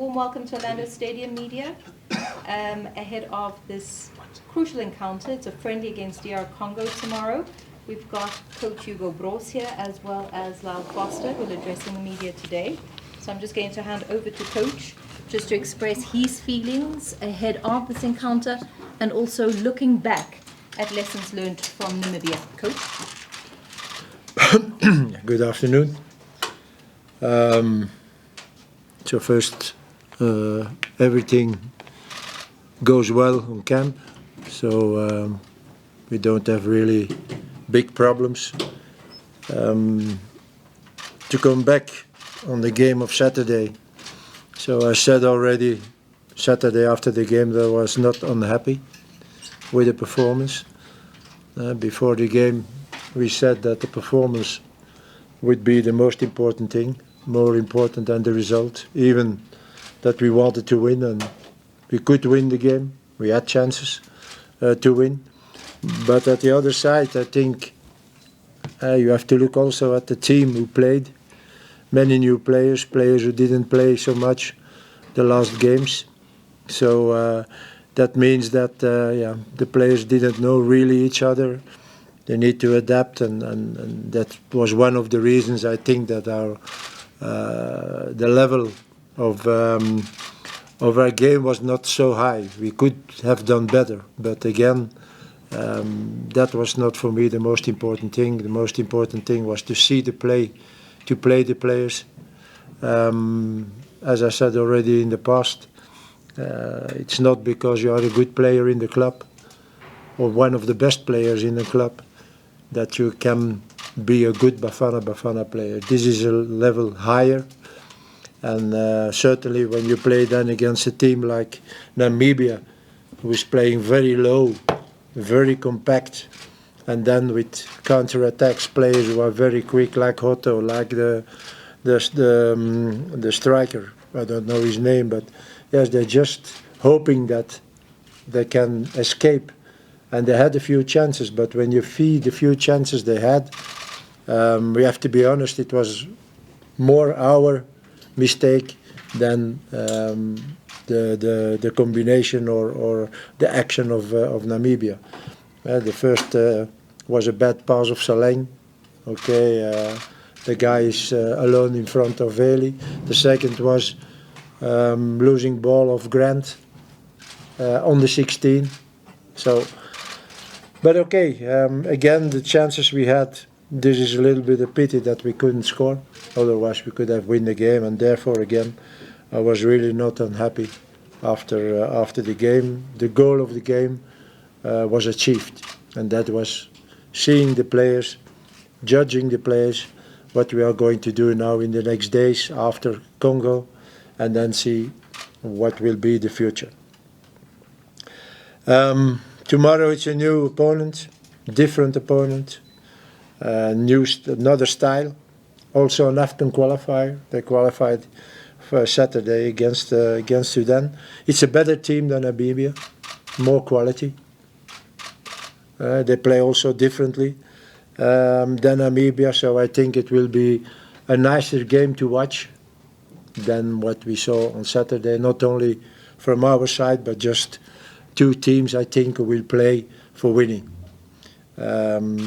warm welcome to Orlando Stadium Media ahead of this crucial encounter. It's a friendly against DR Congo tomorrow. We've got Coach Hugo Broos here as well as Lyle Foster, who are addressing the media today. So I'm just going to hand over to Coach just to express his feelings ahead of this encounter and also looking back at lessons learned from Namibia. Coach? Good afternoon. So first, everything goes well on camp, so we don't have really big problems. To come back on the game of Saturday, so I said already Saturday after the game that I was not unhappy with the performance. Before the game we said that the performance would be the most important thing, more important than the result, even that we wanted to win and we could win the game. We had chances to win. But at the other side, I think you have to look also at the team who played. Many new players who didn't play so much the last games. So that means that the players didn't know really each other. They need to adapt, and that was one of the reasons I think that the level of our game was not so high. We could have done better, but again, that was not for me the most important thing. The most important thing was to see the play, to play the players. As I said already in the past, it's not because you are a good player in the club or one of the best players in the club that you can be a good Bafana Bafana player. This is a level higher, and certainly when you play then against a team like Namibia, who is playing very low, very compact, and then with counter-attacks, players who are very quick, like Otto, like the striker. I don't know his name, but yes, they're just hoping that they can escape. And they had a few chances, but when you feed the few chances they had, we have to be honest, it was more our mistake than the combination or the action of Namibia. The first was a bad pass of Saleng. Okay, the guy is alone in front of Veli. The second was losing ball of Grant on the 16. So. But okay, again, the chances we had, this is a little bit a pity that we couldn't score. Otherwise, we could have won the game, and therefore, again, I was really not unhappy after the game. The goal of the game was achieved, and that was seeing the players, judging the players, what we are going to do now in the next days after Congo, and then see what will be the future. Tomorrow it's a new opponent, different opponent, another style, also an African qualifier. They qualified for Saturday against Sudan. It's a better team than Namibia, more quality. They play also differently than Namibia, so I think it will be a nicer game to watch than what we saw on Saturday, not only from our side, but just two teams, I think, will play for winning. The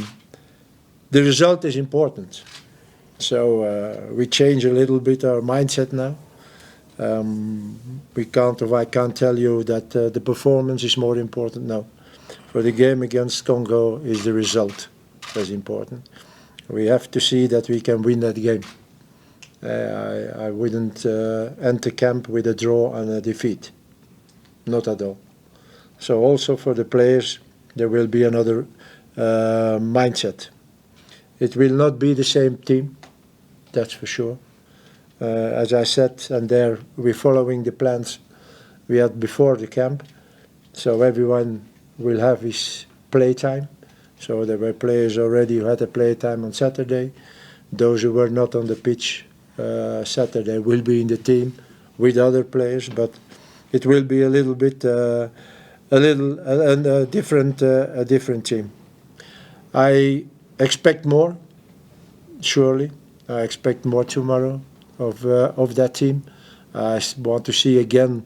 result is important. So we change a little bit our mindset now. I can't tell you that the performance is more important now. For the game against Congo is the result that's important. We have to see that we can win that game. I wouldn't enter camp with a draw and a defeat. Not at all. So also for the players, there will be another mindset. It will not be the same team, that's for sure. As I said, and there we're following the plans we had before the camp. So everyone will have his play time. So there were players already who had a play time on Saturday. Those who were not on the pitch Saturday will be in the team with other players, but it will be a little bit a different team. I expect more, surely. I expect more tomorrow of that team. want to see again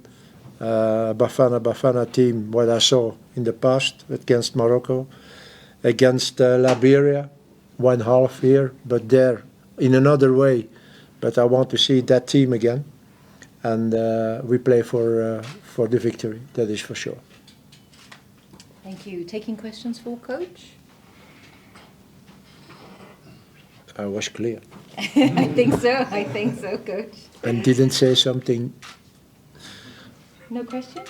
Bafana Bafana team, what I saw in the past against Morocco, against Liberia, 1/2 here, but there in another way. But I want to see that team again, and we play for the victory. That is for sure. Thank you. Taking questions for Coach? I was clear. I think so, Coach. And didn't say something. No questions?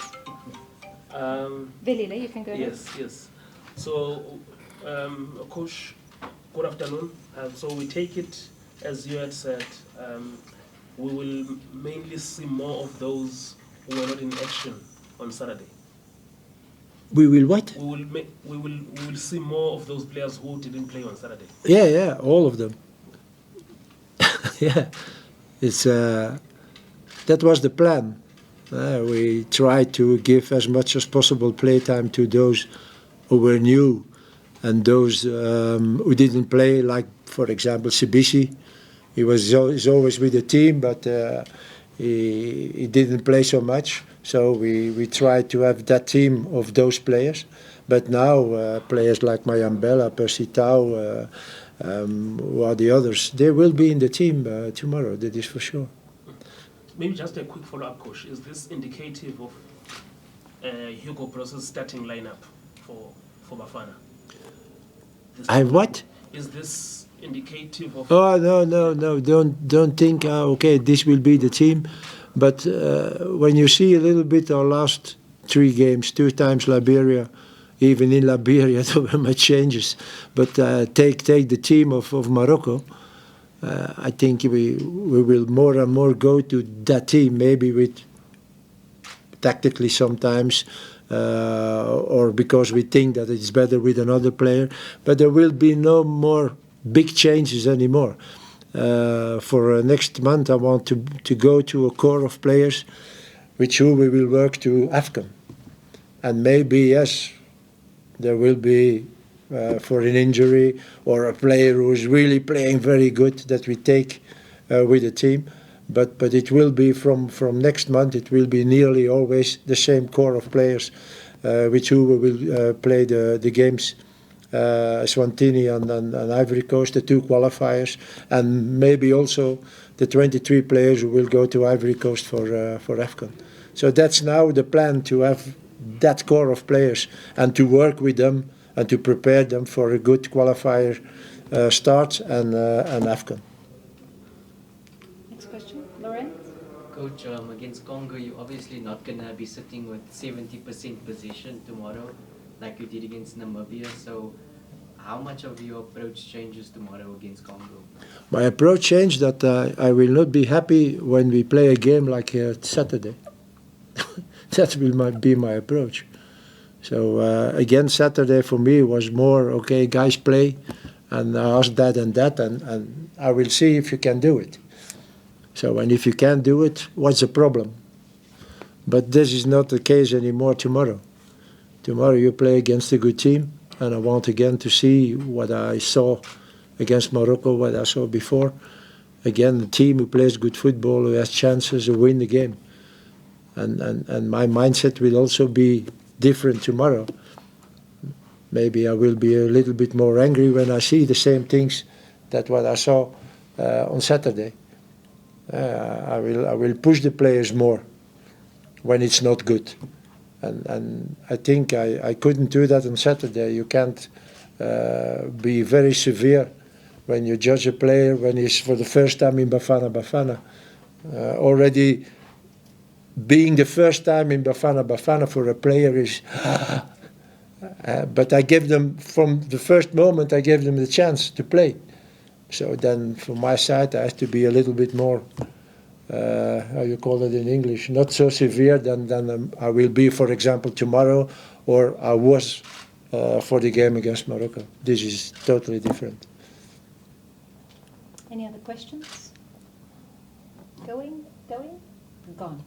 Velile, you can go ahead. Yes. So, Coach, good afternoon. So we take it, as you had said, we will mainly see more of those who were not in action on Saturday. We will what? We will see more of those players who didn't play on Saturday. Yeah, all of them. Yeah, it's that was the plan. We tried to give as much as possible playtime to those who were new, and those who didn't play, like for example Sibisi. He's always with the team, but he didn't play so much. So we tried to have that team of those players. But now players like Mayambela, Percy Tau, who are the others, they will be in the team tomorrow, that is for sure. Maybe just a quick follow-up, Coach. Is this indicative of Hugo Broos' starting lineup for Bafana? What? Is this indicative of... Oh, no. Don't think, okay, this will be the team. But when you see a little bit our last 3 games, 2 times Liberia, even in Liberia there were much changes. But take the team of Morocco, I think we will more and more go to that team, maybe with tactically sometimes, or because we think that it's better with another player. But there will be no more big changes anymore. For next month I want to go to a core of players with whom we will work to AFCON. And maybe, yes, there will be for an injury or a player who is really playing very good that we take with the team. But it will be from next month, it will be nearly always the same core of players with whom we will play the games. Swantini and Ivory Coast, the 2 qualifiers, and maybe also the 23 players who will go to Ivory Coast for AFCON. So that's now the plan, to have that core of players and to work with them and to prepare them for a good qualifier start and AFCON. Next question, Laurent? Coach, against Congo, you're obviously not going to be sitting with 70% possession tomorrow like you did against Namibia. So how much of your approach changes tomorrow against Congo? My approach changed that I will not be happy when we play a game like Saturday. That will be my approach. So again, Saturday for me was more, okay, guys, play, and I ask that and that, and I will see if you can do it. So, and if you can't do it, what's the problem? But this is not the case anymore tomorrow. Tomorrow you play against a good team, and I want again to see what I saw against Morocco, what I saw before. Again, a team who plays good football, who has chances to win the game. And my mindset will also be different tomorrow. Maybe I will be a little bit more angry when I see the same things that what I saw on Saturday. I will push the players more when it's not good. And I think I couldn't do that on Saturday. You can't be very severe when you judge a player when he's for the first time in Bafana Bafana. Already being the first time in Bafana Bafana for a player is... but I gave them, from the first moment, I gave them the chance to play. So then from my side I have to be a little bit more... how you call it in English, not so severe than I will be, for example, tomorrow, or I was for the game against Morocco. This is totally different. Any other questions? Going? Gone.